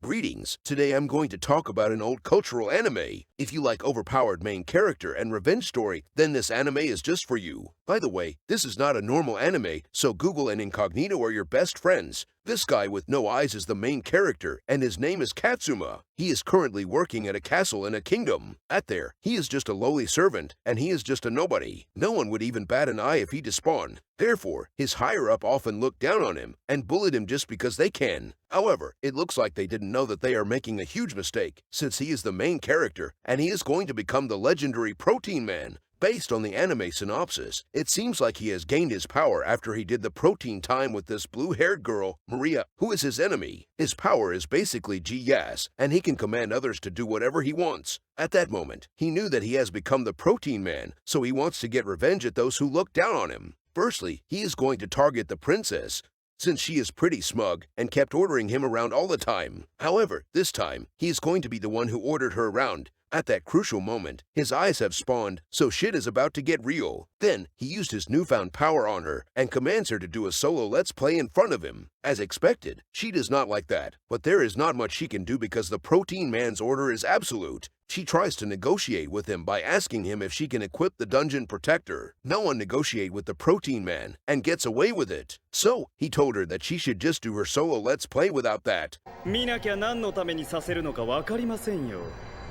Greetings. Today I'm going to talk about an old cultural anime. If you like overpowered main character and revenge story, then this anime is just for you. By the way, this is not a normal anime, so Google and Incognito are your best friends. This guy with no eyes is the main character, and his name is Katsuma. He is currently working at a castle in a kingdom. At there, he is just a lowly servant, and he is just a nobody. No one would even bat an eye if he despawned. Therefore, his higher-up often look down on him and bullied him just because they can. However, it looks like they didn't know that they are making a huge mistake, since he is the main character, and he is going to become the legendary Protein Man. Based on the anime synopsis, it seems like he has gained his power after he did the protein time with this blue-haired girl, Maria, who is his enemy. His power is basically G-Yas, and he can command others to do whatever he wants. At that moment, he knew that he has become the Protein Man, so he wants to get revenge at those who look down on him. Firstly, he is going to target the princess, since she is pretty smug and kept ordering him around all the time. However, this time, he is going to be the one who ordered her around. At that crucial moment, his eyes have spawned, so shit is about to get real. Then, he used his newfound power on her and commands her to do a solo let's play in front of him. As expected, she does not like that, but there is not much she can do because the Protein Man's order is absolute. She tries to negotiate with him by asking him if she can equip the Dungeon Protector. No one negotiates with the Protein Man and gets away with it. So, he told her that she should just do her solo let's play without that. 見なきゃ何のためにさせるのかわかりませんよ。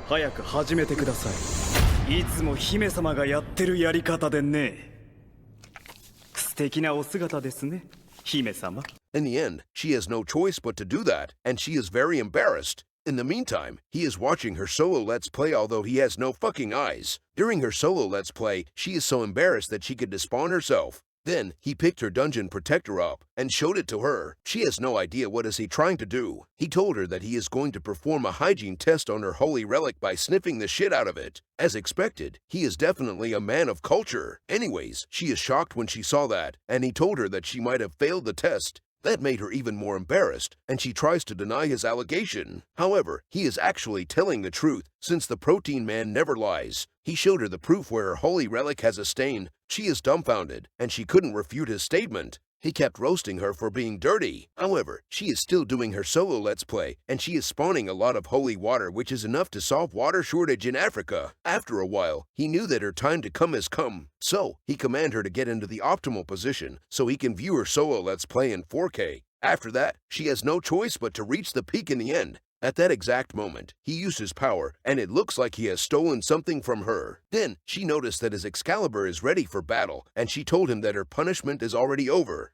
早く始めてください。いつも姫様がやってるやり方でね。素敵なお姿ですね、姫様。In the end, she has no choice but to do that, and she is very embarrassed. In the meantime, he is watching her solo let's play although he has no fucking eyes. During her solo let's play, she is so embarrassed that she could despawn herself. Then, he picked her Dungeon Protector up and showed it to her. She has no idea what is he trying to do. He told her that he is going to perform a hygiene test on her holy relic by sniffing the shit out of it. As expected, he is definitely a man of culture. Anyways, she is shocked when she saw that, and he told her that she might have failed the test. That made her even more embarrassed, and she tries to deny his allegation. However, he is actually telling the truth, since the Protein Man never lies. He showed her the proof where her holy relic has a stain. She is dumbfounded, and she couldn't refute his statement. He kept roasting her for being dirty. However, she is still doing her solo let's play, and she is spawning a lot of holy water, which is enough to solve water shortage in Africa. After a while, he knew that her time to come has come. So, he commanded her to get into the optimal position so he can view her solo let's play in 4K. After that, she has no choice but to reach the peak in the end. At that exact moment, he used his power, and it looks like he has stolen something from her. Then, she noticed that his Excalibur is ready for battle, and she told him that her punishment is already over.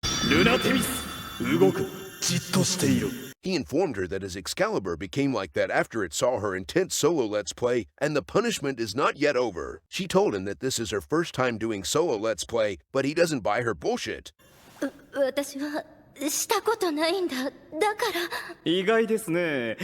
He informed her that his Excalibur became like that after it saw her intense solo let's play, and the punishment is not yet over. She told him that this is her first time doing solo let's play, but he doesn't buy her bullshit. 私はしたことないんだ。だから。意外ですね。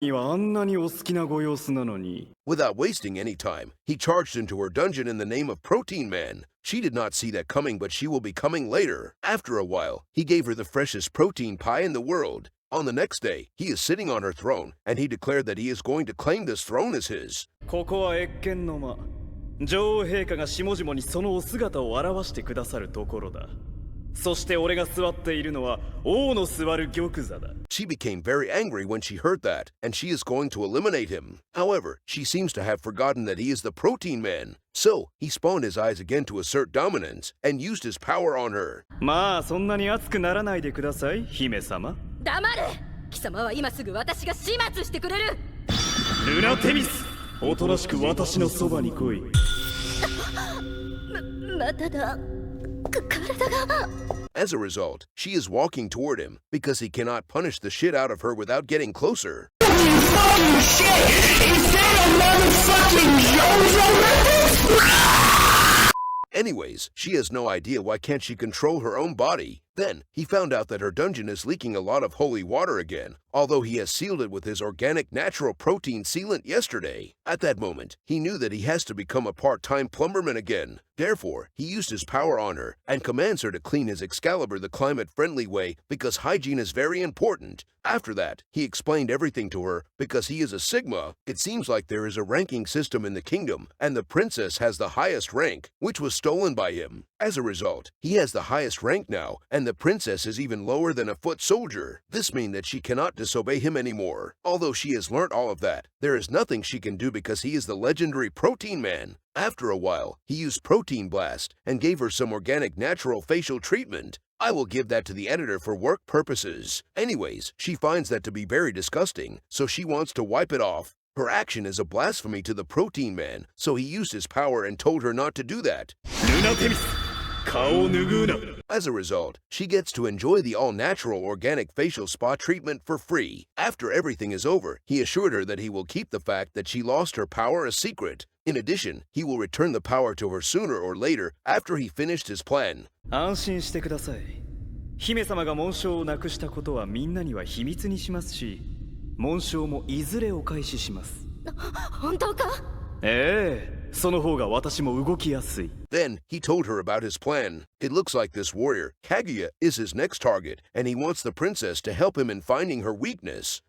にはあんなにお好きなご様子なのに。Without wasting any time, he charged into her dungeon in the name of Protein Man. She did not see that coming, but she will be coming later. After a while, he gave her the freshest protein pie in the world. On the next day, he is sitting on her throne, and he declared that he is going to claim this throne as his. ここは謁見の間。女王陛下が下々にそのお姿を表してくださるところだ。そして俺が座っているのは王の座る玉座だ。She became very angry when she heard that, and she is going to eliminate him. However, she seems to have forgotten that he is the Protein Man. So, he spawned his eyes again to assert dominance, and used his power on her. まあそんなに熱くならないでください、姫様。黙れ！貴様は今すぐ私が始末してくれる！ルナテミス！おとなしく私のそばに来い。まただ。体が。As a result, she is walking toward him because he cannot punish the shit out of her without getting closer. Fucking shit! Is that a motherfucking JoJo? Anyways, she has no idea why can't she control her own body. Then, he found out that her dungeon is leaking a lot of holy water again, although he has sealed it with his organic natural protein sealant yesterday. At that moment, he knew that he has to become a part-time plumberman again. Therefore, he used his power on her and commands her to clean his Excalibur the climate-friendly way because hygiene is very important. After that, he explained everything to her because he is a Sigma. It seems like there is a ranking system in the kingdom, and the princess has the highest rank, which was stolen by him. As a result, he has the highest rank now, and the princess is even lower than a foot soldier. This means that she cannot disobey him anymore. Although she has learnt all of that, there is nothing she can do because he is the legendary Protein Man. After a while, he used Protein Blast and gave her some organic natural facial treatment. I will give that to the editor for work purposes. Anyways, she finds that to be very disgusting, so she wants to wipe it off. Her action is a blasphemy to the Protein Man, so he used his power and told her not to do that. As a result, she gets to enjoy the all-natural organic facial spa treatment for free. After everything is over, he assured her that he will keep the fact that she lost her power a secret. In addition, he will return the power to her sooner or later after he finished his plan. 安心してください。姫様が紋章をなくしたことはみんなには秘密にしますし、紋章もいずれお返しします。本当か？ええ、その方が私も動きやすい。Then, he told her about his plan. It looks like this warrior, Kaguya, is his next target, and he wants the princess to help him in finding her weakness.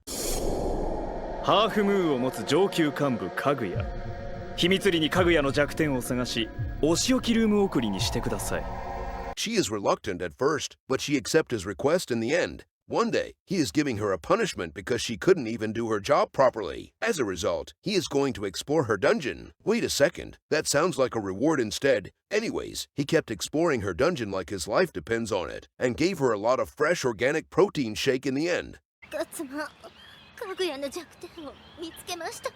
ハーフムーを持つ上級幹部かぐや。秘密裏にかぐやの弱点を探し、お仕置きルーム送りにしてください。She is reluctant at first, but she accepts his request in the end. One day, he is giving her a punishment because she couldn't even do her job properly. As a result, he is going to explore her dungeon. Wait a second, that sounds like a reward instead. Anyways, he kept exploring her dungeon like his life depends on it, and gave her a lot of fresh organic protein shake in the end. ガツマ、かぐやの弱点を見つけました。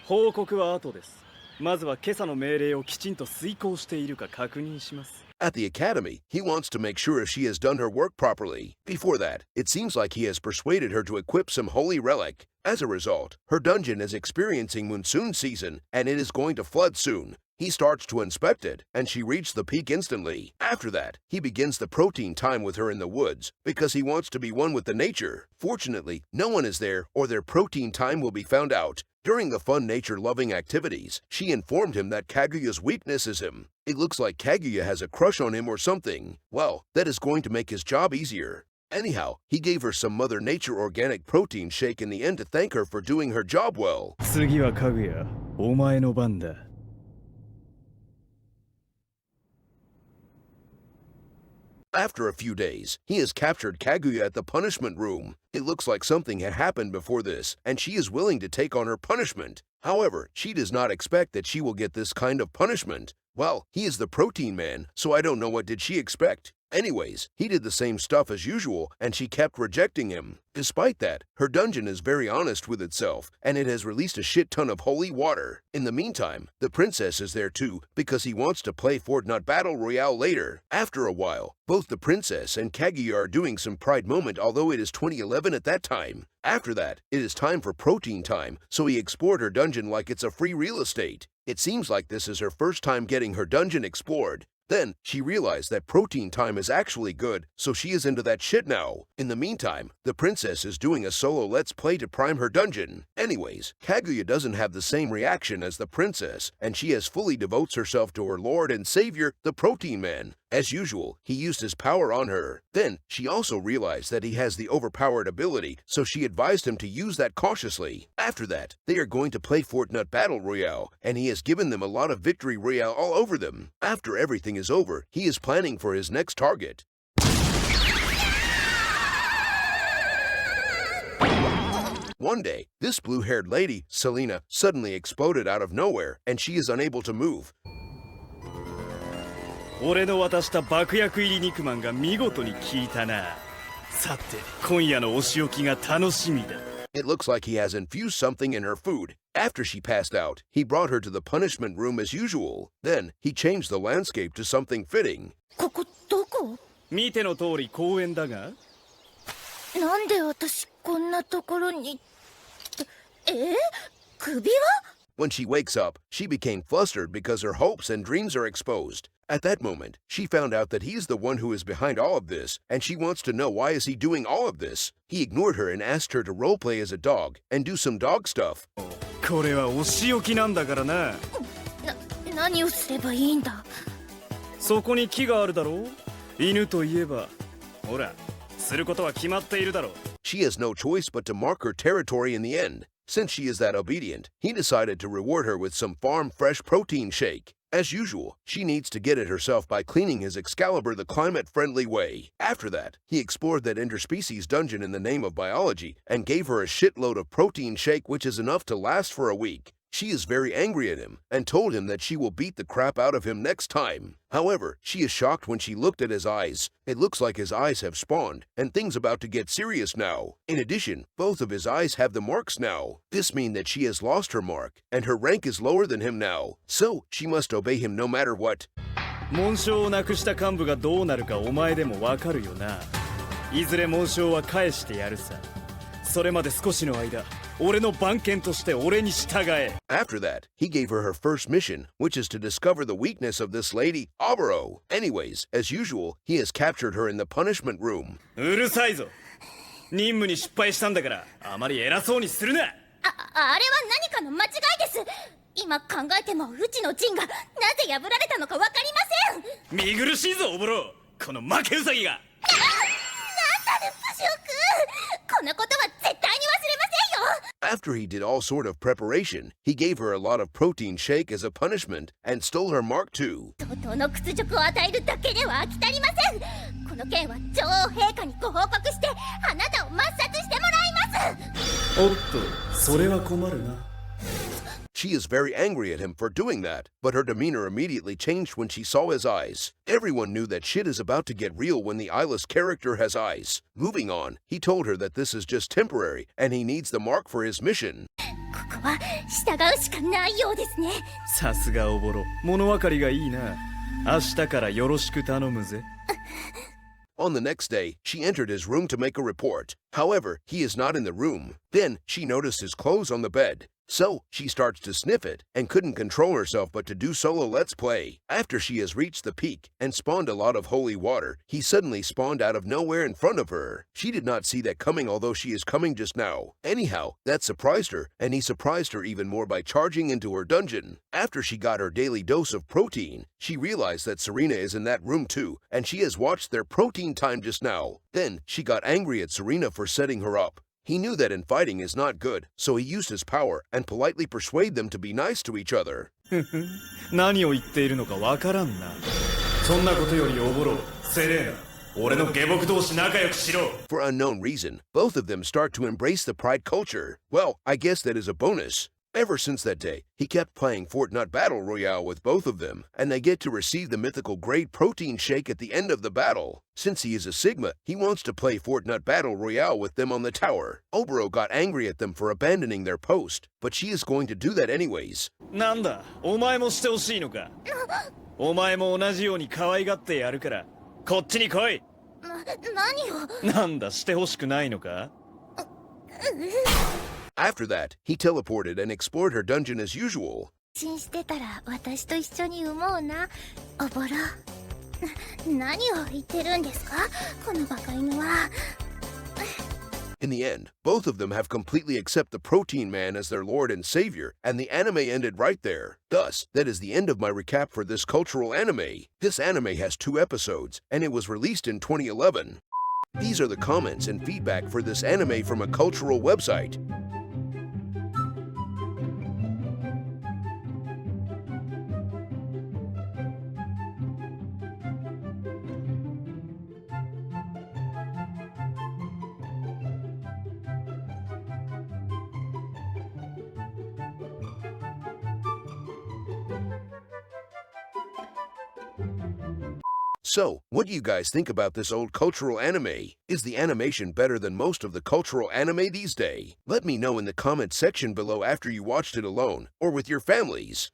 報告は後です。まずは今朝の命令をきちんと遂行しているか確認します。At the academy, he wants to make sure if she has done her work properly. Before that, it seems like he has persuaded her to equip some holy relic. As a result, her dungeon is experiencing monsoon season, and it is going to flood soon. He starts to inspect it, and she reached the peak instantly. After that, he begins the protein time with her in the woods, because he wants to be one with the nature. Fortunately, no one is there, or their protein time will be found out. During the fun nature-loving activities, she informed him that Kaguya's weakness is him. It looks like Kaguya has a crush on him or something. Well, that is going to make his job easier. Anyhow, he gave her some Mother Nature organic protein shake in the end to thank her for doing her job well. 次はかぐや、お前の番だ。After a few days, he has captured Kaguya at the punishment room. It looks like something had happened before this, and she is willing to take on her punishment. However, she does not expect that she will get this kind of punishment. Well, he is the Protein Man, so I don't know what did she expect. Anyways, he did the same stuff as usual, and she kept rejecting him. Despite that, her dungeon is very honest with itself, and it has released a shit ton of holy water. In the meantime, the princess is there too, because he wants to play Fortnite Battle Royale later. After a while, both the princess and Kaguya are doing some pride moment, although it is 2011 at that time. After that, it is time for protein time, so he explored her dungeon like it's a free real estate. It seems like this is her first time getting her dungeon explored. Then, she realized that protein time is actually good, so she is into that shit now. In the meantime, the princess is doing a solo let's play to prime her dungeon. Anyways, Kaguya doesn't have the same reaction as the princess, and she as fully devotes herself to her lord and savior, the Protein Man. As usual, he used his power on her. Then, she also realized that he has the overpowered ability, so she advised him to use that cautiously. After that, they are going to play Fortnite Battle Royale, and he has given them a lot of victory royale all over them. After everything is over, he is planning for his next target. One day, this blue-haired lady, Selena, suddenly exploded out of nowhere, and she is unable to move. 俺の渡した爆薬入り肉まんが見事に効いたな。さて、今夜のお仕置きが楽しみだ。It looks like he has infused something in her food. After she passed out, he brought her to the punishment room as usual. Then, he changed the landscape to something fitting. ここどこ？見ての通り公園だが。なんで私こんなところに？首は？ When she wakes up, she became flustered because her hopes and dreams are exposed. At that moment, she found out that he's the one who is behind all of this, and she wants to know why is he doing all of this. He ignored her and asked her to roleplay as a dog and do some dog stuff. これはお仕置きなんだからな。何をすればいいんだ？そこに木があるだろう。犬といえば、ほら、することは決まっているだろう。She has no choice but to mark her territory in the end. Since she is that obedient, he decided to reward her with some farm fresh protein shake. As usual, she needs to get it herself by cleaning his Excalibur the climate-friendly way. After that, he explored that interspecies dungeon in the name of biology and gave her a shitload of protein shake which is enough to last for a week. She is very angry at him and told him that she will beat the crap out of him next time. However, she is shocked when she looked at his eyes. It looks like his eyes have spawned and things about to get serious now. In addition, both of his eyes have the marks now. This means that she has lost her mark and her rank is lower than him now. So, she must obey him no matter what. 紋章をなくした幹部がどうなるかお前でもわかるよな。いずれ紋章は返してやるさ。それまで少しの間、俺の番犬として俺に従え。After that, he gave her her first mission, which is to discover the weakness of this lady, Oboro. Anyways, as usual, he has captured her in the punishment room. うるさいぞ。任務に失敗したんだから、あまり偉そうにするな。あれは何かの間違いです。今考えてもうちの陣がなぜ破られたのかわかりません。見苦しいぞオボロ、この負けウサギが。なんだルプシオ君、こんなことは絶対に忘れませんよ。After he did all sort of preparation, he gave her a lot of protein shake as a punishment and stole her Mark II. 相当の屈辱を与えるだけでは飽き足りません。この件は女王陛下にご報告してあなたを抹殺してもらいます。おっと、それは困るな。She is very angry at him for doing that, but her demeanor immediately changed when she saw his eyes. Everyone knew that shit is about to get real when the eyeless character has eyes. Moving on, he told her that this is just temporary and he needs the mark for his mission. ここは従うしかないようですね。さすがオボロ、物分かりがいいな。明日からよろしく頼むぜ。On the next day, she entered his room to make a report. However, he is not in the room. Then, she noticed his clothes on the bed. So, she starts to sniff it and couldn't control herself but to do solo Let's Play. After she has reached the peak and spawned a lot of holy water, he suddenly spawned out of nowhere in front of her. She did not see that coming, although she is coming just now. Anyhow, that surprised her, and he surprised her even more by charging into her dungeon. After she got her daily dose of protein, she realized that Serena is in that room too, and she has watched their protein time just now. Then, she got angry at Serena for setting her up. He knew that in fighting is not good, so he used his power and politely persuaded them to be nice to each other. 何を言っているのかわからんな。そんなことよりオボロ、セレーナ、俺の下僕同士仲良くしろ。For unknown reason, both of them start to embrace the pride culture. Well, I guess that is a bonus. Ever since that day, he kept playing Fortnite Battle Royale with both of them, and they get to receive the mythical grade protein shake at the end of the battle. Since he is a Sigma, he wants to play Fortnite Battle Royale with them on the tower. Oboro got angry at them for abandoning their post, but she is going to do that anyways. なんだ、お前もしてほしいのか。お前も同じように可愛がってやるから、こっちに来い。何を。なんだ、してほしくないのか。After that, he teleported and explored her dungeon as usual. 信してたら私と一緒に産もうな、おぼろ。何を言ってるんですか、このバカ犬は。In the end, both of them have completely accepted the Protein Man as their lord and savior, and the anime ended right there. Thus, that is the end of my recap for this cultural anime. This anime has 2 episodes, and it was released in 2011. These are the comments and feedback for this anime from a cultural website. So, what do you guys think about this old cultural anime? Is the animation better than most of the cultural anime these days? Let me know in the comment section below after you watched it alone or with your families.